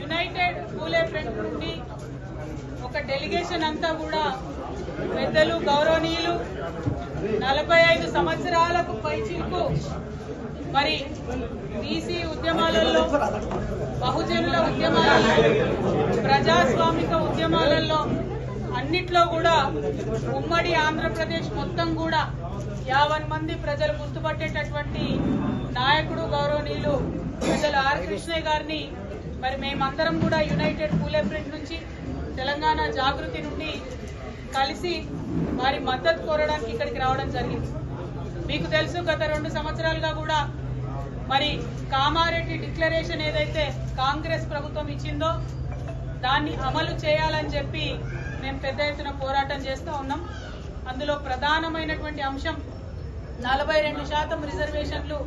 United పూలే front నుండి ఒక delegation అంతా కూడా పెద్దలు గౌరవనీయులు 45 సంవత్సరాలకు పైచిలకు మరి బీసీ ఉద్యమాలలో, బహుజనుల ఉద్యమాలలో, ప్రజాస్వామిక ఉద్యమాలలో అన్నిట్లో కూడా ఉమ్మడి ఆంధ్రప్రదేశ్ మొత్తం కూడా 50 మంది ప్రజలు గుర్తుపట్టేటటువంటి నాయకుడు గౌరవనీయులు ప్రజలు ఆర్ కృష్ణయ్య గారిని మరి మేమందరం కూడా యునైటెడ్ పూలే ఫ్రంట్ నుంచి, తెలంగాణ జాగృతి నుండి కలిసి వారి మద్దతు కోరడానికి ఇక్కడికి రావడం జరిగింది. మీకు తెలుసు, గత 2 సంవత్సరాలుగా కూడా మరి కామారెడ్డి డిక్లరేషన్ ఏదైతే కాంగ్రెస్ ప్రభుత్వం ఇచ్చిందో దాన్ని అమలు చేయాలని చెప్పి మేము పెద్ద ఎత్తున పోరాటం చేస్తూ ఉన్నాం. అందులో ప్రధానమైనటువంటి అంశం 42% రిజర్వేషన్లు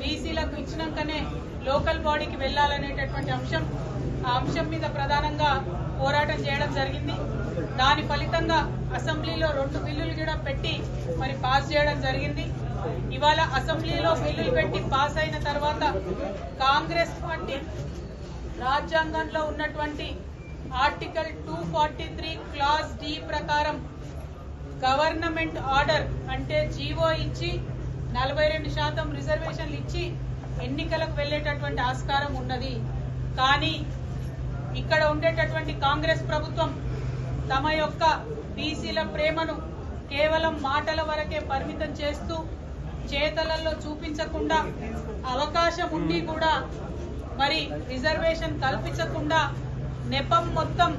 బీసీలకు ఇచ్చినాకనే లోకల్ బాడీకి వెళ్లాలనేటటువంటి అంశం. ఆ అంశం మీద ప్రధానంగా పోరాటం చేయడం జరిగింది. దాని ఫలితంగా అసెంబ్లీలో 2 బిల్లులు కూడా పెట్టి మరి పాస్ చేయడం జరిగింది. ఇవాళ అసెంబ్లీలో బిల్లులు పెట్టి పాస్ అయిన తర్వాత కాంగ్రెస్ పార్టీ రాజ్యాంగంలో ఉన్నటువంటి ఆర్టికల్ 243 క్లాజ్ డి ప్రకారం గవర్నమెంట్ ఆర్డర్ అంటే జీవో ఇచ్చి 42% రిజర్వేషన్లు ఇచ్చి ఎన్నికలకు వెళ్లేటటువంటి ఆస్కారం ఉన్నది. కానీ ఇక్కడ ఉండేటటువంటి కాంగ్రెస్ ప్రభుత్వం తమ యొక్క బీసీల ప్రేమను కేవలం మాటల వరకే పరిమితం చేస్తూ చేతలలో చూపించకుండా, అవకాశం ఉండి కూడా మరి రిజర్వేషన్ కల్పించకుండా నెపం మొత్తం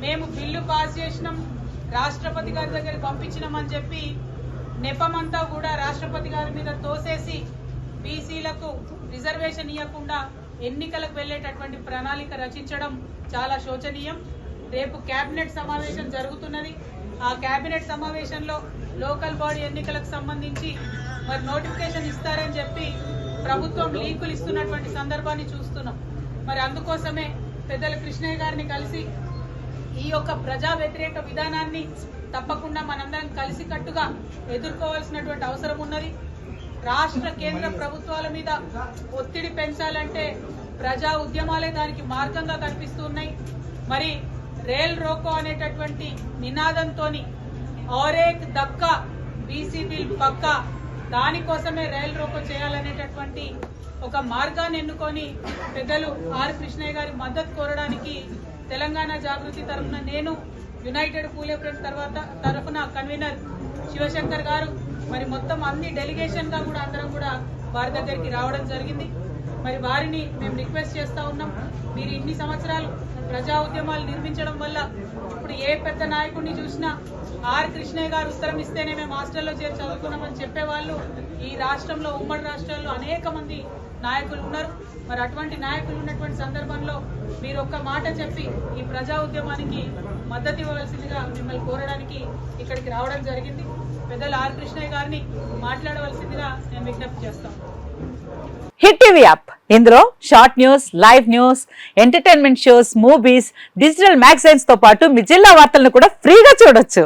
మేము బిల్లు పాస్ చేసినాం, రాష్ట్రపతి గారి దగ్గర పంపించినామని చెప్పి నెపమంతా కూడా రాష్ట్రపతి గారి మీద తోసేసి బీసీలకు రిజర్వేషన్ ఇవ్వకుండా ఎన్నికలకు వెళ్లేటటువంటి ప్రణాళిక రచించడం చాలా శోచనీయం. రేపు కేబినెట్ సమావేశం జరుగుతున్నది. ఆ కేబినెట్ సమావేశంలో లోకల్ బాడీ ఎన్నికలకు సంబంధించి మరి నోటిఫికేషన్ ఇస్తారని చెప్పి ప్రభుత్వం లీకులు ఇస్తున్నటువంటి సందర్భాన్ని చూస్తున్నాం. మరి అందుకోసమే పెద్దల కృష్ణయ్య గారిని కలిసి ఈ యొక్క ప్రజా వ్యతిరేక విధానాన్ని తప్పకుండా మనందరం కలిసికట్టుగా ఎదుర్కోవాల్సినటువంటి అవసరం ఉన్నది. రాష్ట్ర కేంద్ర ప్రభుత్వాల మీద ఒత్తిడి పెంచాలంటే ప్రజా ఉద్యమాలే దానికి మార్గంగా కనిపిస్తున్నాయి. మరి రేల్ రోకో అనేటటువంటి నినాదంతోని ఔరేక్ దక్కా బీసీ బిల్ పక్కా, దానికోసమే రైల్ రోకో చేయాలనేటటువంటి ఒక మార్గాన్ని ఎన్నుకొని పెద్దలు ఆర్ కృష్ణయ్య గారి మద్దతు కోరడానికి తెలంగాణ జాగృతి తరఫున నేను, యునైటెడ్ పూలే ఫ్రంట్ తరఫున కన్వీనర్ శివశంకర్ గారు మరి మొత్తం అన్ని డెలిగేషన్ గా కూడా అందరం కూడా వారి దగ్గరికి రావడం జరిగింది. మరి వారిని మేము రిక్వెస్ట్ చేస్తా ఉన్నాం, మీరు ఇన్ని సంవత్సరాలు ప్రజా ఉద్యమాలు నిర్మించడం వల్ల ఇప్పుడు ఏ పెద్ద నాయకుడిని చూసినా ఆర్ కృష్ణయ్య గారు ఉత్తరం ఇస్తేనే మేము హాస్టల్లో చేరి చదువుకున్నామని చెప్పేవాళ్ళు ఈ రాష్ట్రంలో, ఉమ్మడి రాష్ట్రాల్లో అనేక మంది నాయకులు ఉన్నారు. మరి అటువంటి నాయకులు ఉన్నటువంటి సందర్భంలో మీరు ఒక్క మాట చెప్పి ఈ ప్రజా ఉద్యమానికి మద్దతు ఇవ్వవలసిందిగా మిమ్మల్ని కోరడానికి ఇక్కడికి రావడం జరిగింది. పెద్దలు ఆర్ కృష్ణయ్య గారిని మాట్లాడవలసిందిగా నేను విజ్ఞప్తి చేస్తాను. హిట్ టీవీ యాప్, ఇందులో short news, live news, entertainment shows, movies, digital magazines తో పాటు మీ జిల్లా వార్తలను కూడా ఫ్రీగా చూడొచ్చు.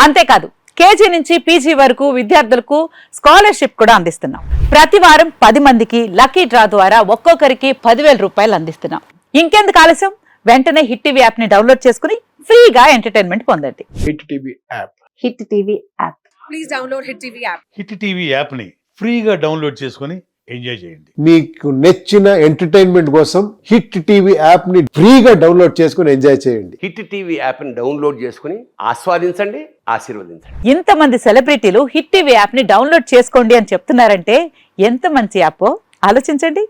అంతేకాదు కేజీ నుంచి పీజీ వరకు విద్యార్థులకు స్కాలర్షిప్ కూడా అందిస్తున్నాం. ప్రతి వారం 10 మందికి లక్కీ డ్రా ద్వారా ఒక్కొక్కరికి 10,000 రూపాయలు అందిస్తున్నాం. ఇంకెందుకు ఆలస్యం, వెంటనే హిట్ టీవీ యాప్ ని డౌన్లోడ్ చేసుకుని ఫ్రీగా ఎంటర్టైన్మెంట్ పొందండి. Hit TV app. Hit TV app. Please download hit TV app. Hit TV app ని ఫ్రీగా డౌన్లోడ్ చేసుకుని ఎంజాయ్ చేయండి. మీకు నచ్చిన ఎంటర్టైన్మెంట్ కోసం హిట్ టీవీ యాప్ ని ఫ్రీగా డౌన్లోడ్ చేసుకుని ఎంజాయ్ చేయండి. హిట్ టీవీ యాప్ ని డౌన్లోడ్ చేసుకుని ఆస్వాదించండి, ఆశీర్వదించండి. ఇంతమంది సెలబ్రిటీలు హిట్ టీవీ యాప్ ని డౌన్లోడ్ చేసుకోండి అని చెప్తున్నారంటే ఎంత మంచి యాప్ ఆలోచించండి.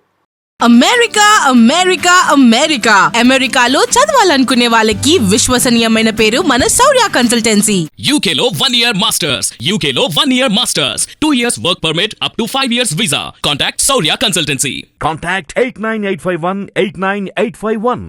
అమెరికా అమెరికా అమెరికా అమెరికాలో చదవాలనుకునే వాళ్ళకి విశ్వసనీయమైన పేరు మన శౌర్య కన్సల్టెన్సీ. UK లో 1 year masters, UK లో 1 year masters, 2 years work permit up to 5 years visa. Contact Saurya Consultancy. Contact 89851 89851.